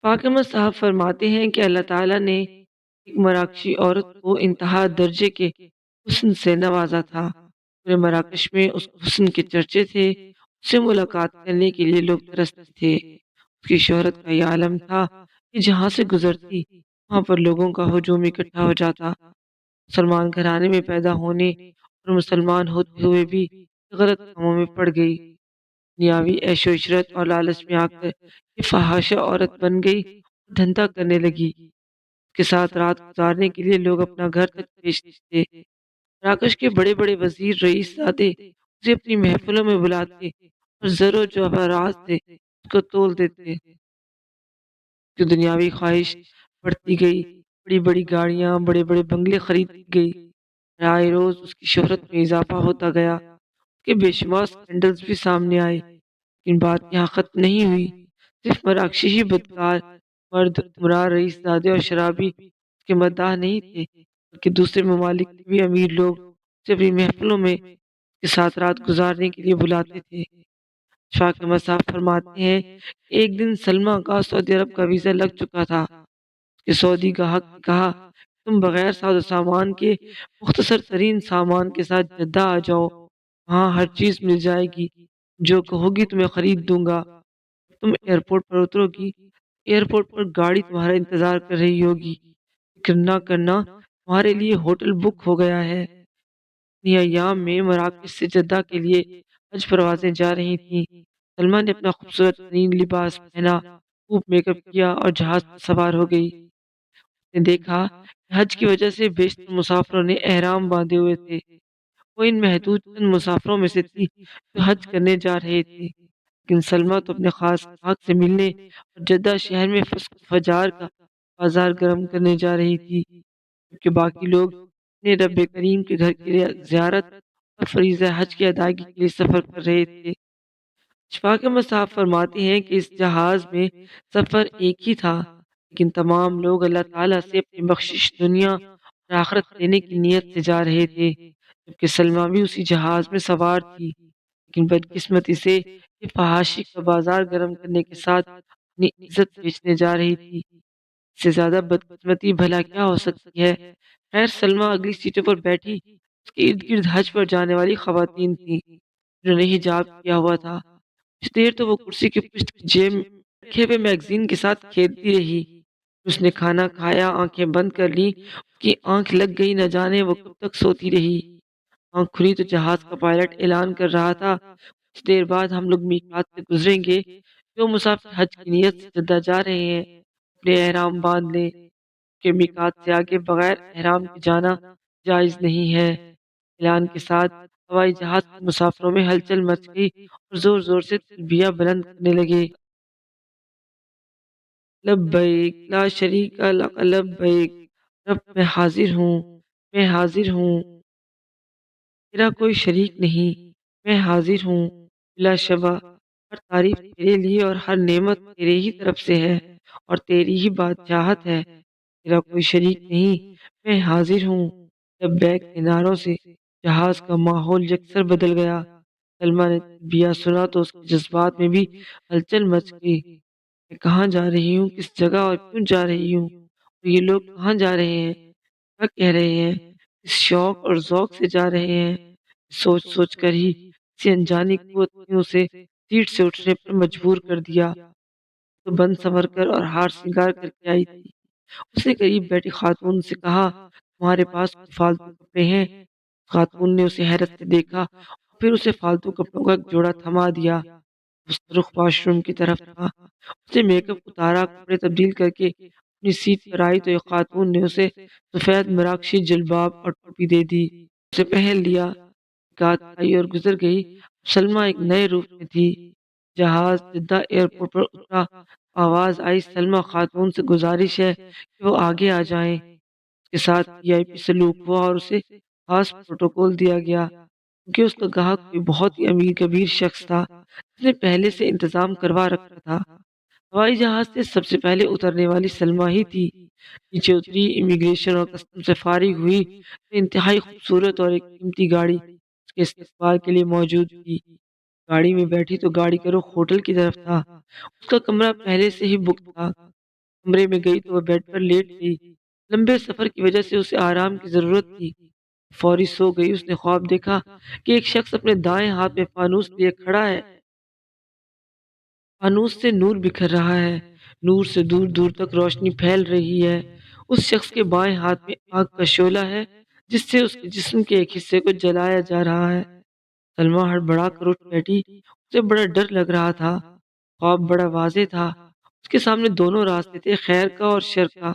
फातिमा साहब फरमाते हैं कि अल्लाह ताला ने एक मराकशी औरत को इंतहा दर्जे के हुस्न से नवाजा था। पूरे मराकश में उस हुस्न के चर्चे थे। उससे मुलाकात करने के लिए लोग तरसते थे। उसकी शोहरत का यह आलम था कि जहाँ से गुजरती वहाँ पर लोगों का हुजूम इकट्ठा हो जाता। मुसलमान घराने में पैदा होने और मुसलमान होते हुए भी गलत कामों में पड़ गई। दुनियावी ऐशो इशरत और लालच में आकर ये फहाशा औरत बन गई, धंधा करने लगी। उसके साथ रात गुजारने के लिए लोग अपना घर तक बेचते थे। मराकश के बड़े बड़े वजीर रईसजादे उसे अपनी महफिलों में बुलाते और जरो जवाहरात से उसको तोल देते। कि दुनियावी ख्वाहिश बढ़ती गई, बड़ी बड़ी गाड़ियाँ, बड़े बड़े बंगले खरीदती गई। राय रोज उसकी शोहरत में इजाफा होता गया। उसके बेशुमार स्कैंडल्स भी सामने आए, लेकिन बात यहाँ खत्म नहीं हुई। सिर्फ मराकशी ही बदकार मर्द, मुरार रईसजादे और शराबी उसके मद्दाह नहीं थे, बल्कि दूसरे ममालिक के भी अमीर लोग उसे अपनी महफिलों में उसके साथ रात गुजारने के लिए बुलाते थे। शाह के मसाफ फरमाते हैं, एक दिन सलमा का सऊदी अरब का वीज़ा लग चुका था कि सऊदी गाहक ने कहा, तुम बगैर साजो सामान के मुख्तसर तरीन सामान के साथ जद्दा आ जाओ, वहाँ हर चीज़ मिल जाएगी, जो कहोगी तुम्हें खरीद दूंगा। तुम एयरपोर्ट पर उतरोगी, एयरपोर्ट पर गाड़ी तुम्हारा इंतजार कर रही होगी। फिक्र ना करना, तुम्हारे लिए होटल बुक हो गया है। इन्हीं अय्याम में मराकश से जद्दा के लिए हज परवाजें जा रही थीं। सलमा ने अपना खूबसूरत तरीन लिबास पहना, खूब मेकअप किया और जहाज पर सवार हो गई। ने देखा कि हज की वजह से बेशतर मुसाफिरों ने एहराम बांधे हुए थे। वो इन महदूद चंद मुसाफिरों में से थी जो हज करने जा रहे थे। लेकिन सलमा तो अपने खास खाक से मिलने और जद्दा शहर में फस्क फजार का बाजार गर्म करने जा रही थी, जबकि बाकी लोग अपने रब करीम के घर के लिए ज़ियारत और फरीज़ा हज की अदायगी के लिए सफ़र कर रहे थे। शफाक अहमद साहब फरमाते हैं कि इस जहाज़ में सफ़र एक ही था, लेकिन तमाम लोग अल्लाह ताला से अपनी बख्शिश दुनिया और आखिरत लेने की नीयत से जा रहे थे, जबकि सलमा भी उसी जहाज़ में सवार थी। लेकिन बदकिस्मती से ये फहाशी का बाजार गर्म करने के साथ अपनी इज्जत बेचने जा रही थी। इससे ज़्यादा बदकिस्मती भला क्या हो सकती है। खैर, सलमा अगली सीटों पर बैठी, उसके इर्द गिर्द हज पर जाने वाली खवातीन थीं, जिन्होंने हिजाब किया हुआ था। कुछ देर तो वो कुर्सी की पुश्त की जेब में रखे हुए मैगजीन के साथ खेलती रही। उसने खाना खाया, आंखें बंद कर ली। उसकी आंख लग गई, न जाने वो कब तक सोती रही। आंख खुली तो जहाज का पायलट ऐलान कर रहा था, कुछ देर बाद हम लोग मीकात से गुजरेंगे। जो मुसाफिर हज की नीयत से जद्दा जा रहे हैं, अपने एहराम बांध लें, कि मीकात से आगे बगैर एहराम के जाना जायज़ नहीं है। ऐलान के साथ हवाई जहाज के मुसाफिरों में हलचल मच गई और जोर जोर से तलबिया बुलंद करने लगे। लब्बैक ला शरीका लक लब्बैक, रब मैं हाजिर हूँ, मैं हाजिर हूँ, तेरा कोई शरीक नहीं, मैं हाजिर हूँ। बिला शबा हर तारीफ तेरे लिए और हर नेमत तेरे ही तरफ से है और तेरी ही बादशाहत है। तेरा कोई शरीक नहीं, मैं हाजिर हूँ। लब्बैक के नारों से जहाज का माहौल यकसर बदल गया। सलमा ने तलबिया सुना तो उसके जज्बात में भी हलचल मच गई। मैं कहाँ जा रही हूँ, किस जगह और क्यों जा रही हूँ, और ये लोग कहाँ जा रहे हैं, क्या कह रहे हैं, किस शौक और ज़ौक से जा रहे हैं। सोच सोच कर ही किसी अनजानी कुव्वत ने उसे सीट से उठने पर मजबूर कर दिया। तो बंद संवर कर और हार श्रृंगार करके आई थी। उसने करीब बैठी खातून से कहा, तुम्हारे पास कोई फालतू कपड़े हैं। खातून ने उसे हैरत से देखा और फिर उसे फालतू कपड़ों का एक जोड़ा थमा दिया। उसका रुख वॉशरूम की तरफ था। उसने मेकअप उतारा, कपड़े तब्दील करके अपनी सीट पर आई तो एक खातून ने उसे सफ़ेद मराकशी जल्बाब और टोपी दे दी। उसे पहन लिया। रात आई और गुजर गई। सलमा एक नए रूप में थी। जहाज जद्दा एयरपोर्ट पर उतरा। आवाज़ आई, सलमा खातून से गुजारिश है कि वो आगे आ जाएं। उसके साथ वीआईपी सलूक हुआ और उसे खास प्रोटोकॉल दिया गया, क्योंकि उसका गाहक कोई बहुत ही अमीर कबीर शख्स था जिसने पहले से इंतजाम करवा रखा था। हवाई जहाज से सबसे पहले उतरने वाली सलमा ही थी। नीचे उतरी, इमिग्रेशन और कस्टम से फारिग हुई तो इंतहाई खूबसूरत और एक कीमती गाड़ी उसके इस्तकबाल के लिए मौजूद थी। गाड़ी में बैठी तो गाड़ी का रुख होटल की तरफ था। उसका कमरा पहले से ही बुक था। کمرے میں گئی تو وہ بیڈ پر لیٹ گئی۔ لمبے سفر کی وجہ سے اسے آرام کی ضرورت تھی۔ فوری سو گئی۔ اس نے خواب دیکھا کہ ایک شخص اپنے دائیں ہاتھ میں فانوس لیے کھڑا ہے۔ فانوس سے نور بکھر رہا ہے۔ نور سے دور دور تک روشنی پھیل رہی ہے۔ اس شخص کے بائیں ہاتھ میں آگ کا شعلہ ہے جس سے اس کے جسم کے ایک حصے کو جلایا جا رہا ہے۔ سلمیٰ ہڑبڑا کر اٹھ بیٹھی۔ اسے بڑا ڈر لگ رہا تھا۔ خواب بڑا واضح تھا۔ اس کے سامنے دونوں راستے تھے، خیر کا اور شر کا،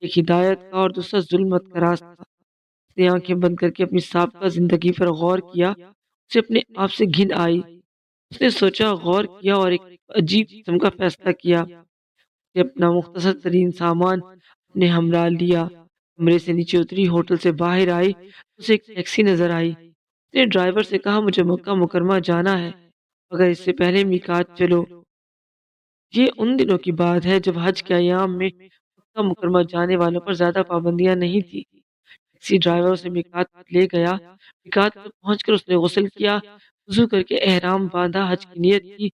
ایک ہدایت کا اور دوسرا ظلمت کا راستہ۔ اس نے آنکھیں بند کر کے اپنی سابقہ زندگی پر غور کیا۔ اسے اپنے آپ سے گھن آئی۔ اس نے سوچا، غور کیا اور ایک عجیب قسم کا فیصلہ کیا۔ اس نے اپنا مختصر ترین سامان اپنے ہمراہ لیا۔ کمرے سے نیچے اتری، ہوٹل سے باہر آئی تو اسے ایک ٹیکسی نظر آئی۔ اس نے ڈرائیور سے کہا، مجھے مکہ مکرمہ جانا ہے، مگر اس سے پہلے میقات چلو۔ یہ ان دنوں کی بات ہے جب حج کے ایام میں مکہ مکرمہ جانے والوں پر زیادہ پابندیاں نہیں تھی۔ ٹیکسی ڈرائیور اسے میقات پر لے گیا۔ میقات پر پہنچ کر اس نے غسل کیا، وضو کر کے احرام باندھا، حج کی نیت کی،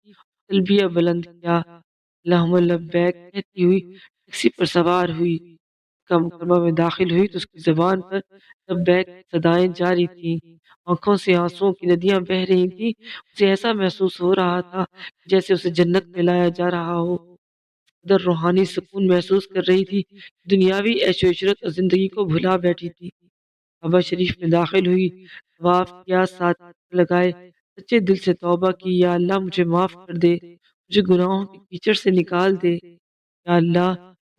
تلبیہ بلند کیا، اللہم لبیک کہتی ہوئی ٹیکسی پر سوار ہوئی۔ مکہ مکرمہ میں داخل ہوئی تو اس کی زبان پر لبیک کی صدائیں جاری تھیں۔ آنکھوں سے آنسوؤں کی ندیاں بہہ رہی تھیں۔ اسے ایسا محسوس ہو رہا تھا جیسے اسے جنت میں لایا جا رہا ہو۔ قدر روحانی سکون محسوس کر رہی تھی، دنیاوی عیش و عشرت اور زندگی کو بھلا بیٹھی تھی۔ کعبہ شریف میں داخل ہوئی، طواف کیا، 7 چکر لگائے، سچے دل سے توبہ کی، یا اللہ مجھے معاف کر دے، مجھے گناہوں کے کیچڑ سے نکال دے۔ یا اللہ،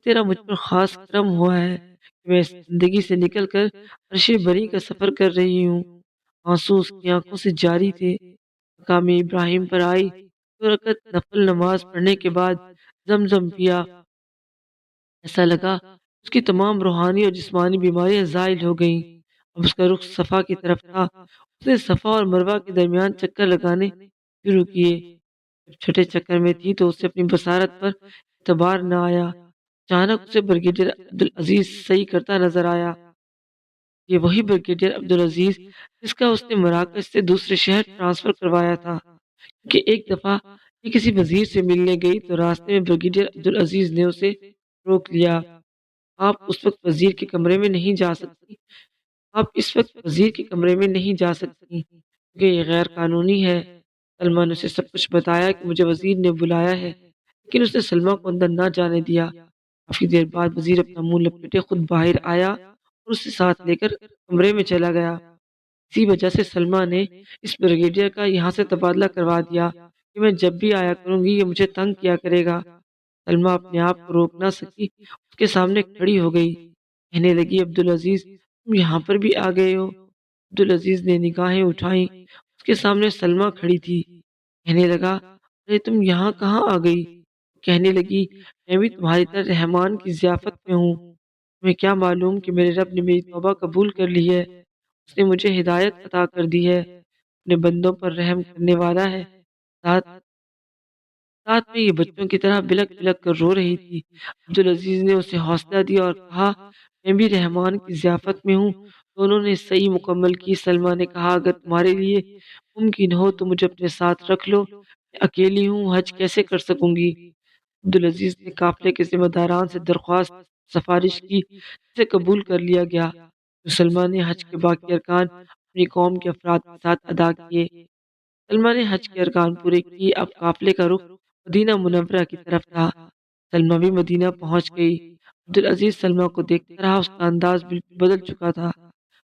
تیرا مجھ پر خاص کرم ہوا ہے کہ میں اس زندگی سے نکل کر عرش بری کا سفر کر رہی ہوں۔ آنسو اس کی آنکھوں سے جاری تھے۔ مقام ابراہیم پر آئی، 2 رکعت نفل نماز پڑھنے کے بعد زمزم پیا۔ ایسا لگا اس کی تمام روحانی اور جسمانی بیماریاں زائل ہو گئیں۔ اب اس کا رخ صفا کی طرف تھا۔ اس نے صفا اور مروہ کے درمیان چکر لگانے شروع کیے۔ جب چھٹے چکر میں تھی تو اسے اپنی بصارت پر اعتبار نہ آیا۔ اچانک اسے بریگیڈیئر عبدالعزیز صحیح کرتا نظر آیا۔ یہ وہی بریگیڈیئر عبدالعزیز جس کا اس نے مراکش سے دوسرے شہر ٹرانسفر کروایا تھا، کیونکہ ایک دفعہ یہ کسی وزیر سے ملنے گئی تو راستے میں بریگیڈیئر عبدالعزیز نے اسے روک لیا۔ آپ اس وقت وزیر کے کمرے میں نہیں جا سکتی، آپ اس وقت وزیر کے کمرے میں نہیں جا سکتی کیونکہ یہ غیر قانونی ہے۔ سلمیٰ نے اسے سب کچھ بتایا کہ مجھے وزیر نے بلایا ہے، لیکن اس نے سلمیٰ کو اندر نہ جانے دیا۔ کافی دیر بعد وزیر اپنا منہ لپیٹے خود باہر آیا اور اسے ساتھ لے کر کمرے میں چلا گیا۔ اسی وجہ سے سلمیٰ نے اس بریگیڈیئر کا یہاں سے تبادلہ کروا دیا کہ میں جب بھی آیا کروں گی یہ مجھے تنگ کیا کرے گا۔ سلمیٰ اپنے آپ کو روک نہ سکی، اس کے سامنے کھڑی ہو گئی، کہنے لگی، عبدالعزیز تم یہاں پر بھی آ گئے ہو؟ عبدالعزیز نے نگاہیں اٹھائیں، اس کے سامنے سلمیٰ کھڑی تھی۔ کہنے لگا، ارے تم یہاں کہاں آ گئی؟ کہنے لگی، میں بھی تمہاری طرح رحمان کی ضیافت میں ہوں، تمہیں کیا معلوم کہ میرے رب نے میری توبہ قبول کر لی ہے، اس نے مجھے ہدایت عطا کر دی ہے، اپنے بندوں پر رحم کرنے والا ہے۔ ساتھ ساتھ میں یہ بچوں کی طرح بلک بلک کر رو رہی تھی۔ عبدالعزیز نے اسے حوصلہ دیا اور کہا، میں بھی رحمان کی ضیافت میں ہوں۔ دونوں نے صحیح مکمل کی۔ سلمیٰ نے کہا، اگر تمہارے لیے ممکن ہو تو مجھے اپنے ساتھ رکھ لو، میں اکیلی ہوں، حج کیسے کر سکوں گی؟ عبدالعزیز نے قافلے کے ذمہ داران سے درخواست سفارش کی جسے قبول کر لیا گیا۔ سلمیٰ نے حج کے باقی ارکان اپنی قوم کے افراد کے ساتھ ادا کیے۔ سلمیٰ نے حج کے ارکان پورے کیے۔ اب قافلے کا رخ مدینہ منورہ کی طرف تھا۔ سلمیٰ بھی مدینہ پہنچ گئی۔ عبدالعزیز سلمیٰ کو دیکھتا رہا، اس کا انداز بالکل بدل چکا تھا۔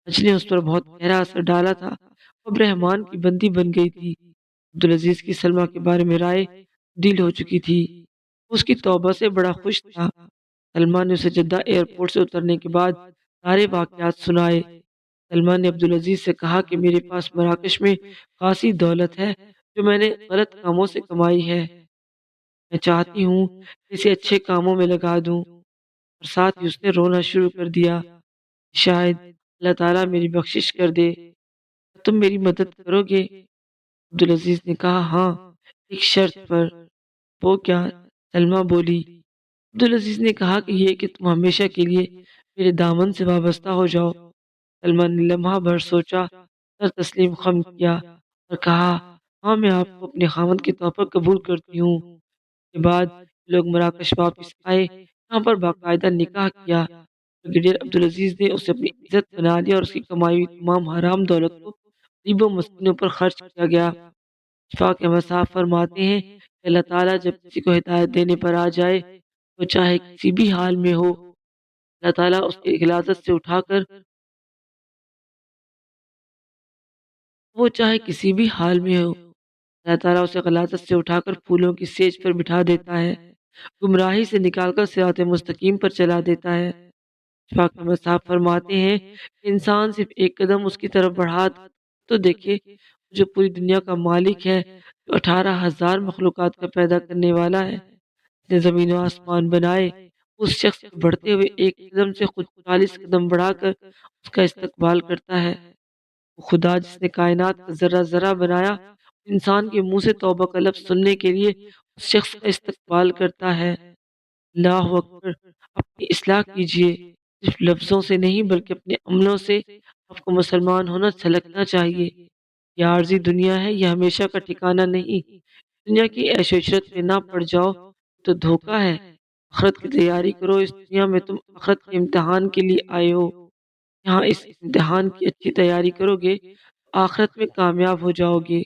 حج نے اس پر بہت گہرا اثر ڈالا تھا، وہ اب رحمان کی بندی بن گئی تھی۔ عبدالعزیز کی سلمیٰ کے بارے میں رائے تبدیل ہو چکی تھی، وہ اس کی توبہ سے بڑا خوش تھا۔ سلمیٰ نے اسے جدہ ایئرپورٹ سے اترنے کے بعد سارے واقعات سنائے۔ سلمیٰ نے عبدالعزیز سے کہا کہ میرے پاس مراکش میں خاصی دولت ہے جو میں نے غلط کاموں سے کمائی ہے، میں چاہتی ہوں کہ اسے اچھے کاموں میں لگا دوں۔ اور ساتھ ہی اس نے رونا شروع کر دیا، شاید اللہ تعالیٰ میری بخشش کر دے، کیا تم میری مدد کرو گے؟ عبدالعزیز نے کہا، ہاں، ایک شرط پر۔ وہ کیا؟ سلمیٰ بولی۔ عبدالعزیز نے کہا کہ یہ کہ تم ہمیشہ کے لیے میرے دامن سے وابستہ ہو جاؤ۔ سلمیٰ نے لمحہ بھر سوچا، سر تسلیم خم کیا اور کہا، ہاں، میں آپ کو اپنے خاوند کے طور پر قبول کرتی ہوں۔ کے بعد لوگ مراکش واپس آئے۔ यहाँ पर बाकायदा निकाह किया। ब्रिगेडियर अब्दुल अजीज़ ने उसे अपनी इज़्ज़त बना लिया और उसकी कमाई हुई तमाम हराम दौलत को गरीबों मस्कीनों पर खर्च किया गया। इत्फाक़ अहमद साहब फरमाते हैं कि अल्लाह ताला जब किसी को हिदायत देने पर आ जाए, तो चाहे किसी भी हाल में हो, अल्लाह ताला उसकी ग़िलाज़त से उठाकर वो चाहे किसी भी हाल में हो, अल्लाह ताला उसे ग़लाज़त से उठाकर फूलों की सेज पर बिठा देता है, गुमराही से निकालकर सिरात मुस्तकीम पर चला देता है। इत्फाक़ अहमद साहब फरमाते हैं कि इंसान सिर्फ़ एक कदम उसकी तरफ बढ़ा तो देखे, जो पूरी दुनिया का मालिक है, जो 18,000 मखलूक़ात का पैदा करने वाला है, जिसने ज़मीन व आसमान बनाए, उस शख्स के बढ़ते हुए एक कदम से खुद 40 कदम बढ़ाकर उसका इस्तक़बाल करता है। वो खुदा जिसने कायनात का ज़र्रा-ज़र्रा बनाया, इंसान के मुँह से तौबा का लफ्ज़ सुनने के लिए उस शख्स का इस्तक़बाल करता है। अल्लाहु अकबर! अपनी इस्लाह कीजिए, सिर्फ़ लफ्ज़ों से नहीं बल्कि अपने अमलों से आपको मुसलमान होना छलकना चाहिए। ये आर्ज़ी दुनिया है, ये हमेशा का ठिकाना नहीं। दुनिया की ऐश-ओ-इशरत में ना पड़ जाओ तो धोखा है। आख़िरत की तैयारी करो, इस दुनिया में तुम आख़िरत के इम्तिहान के लिए आए हो। यहाँ इस इम्तिहान की अच्छी तैयारी करोगे, आख़िरत में कामयाब हो जाओगे।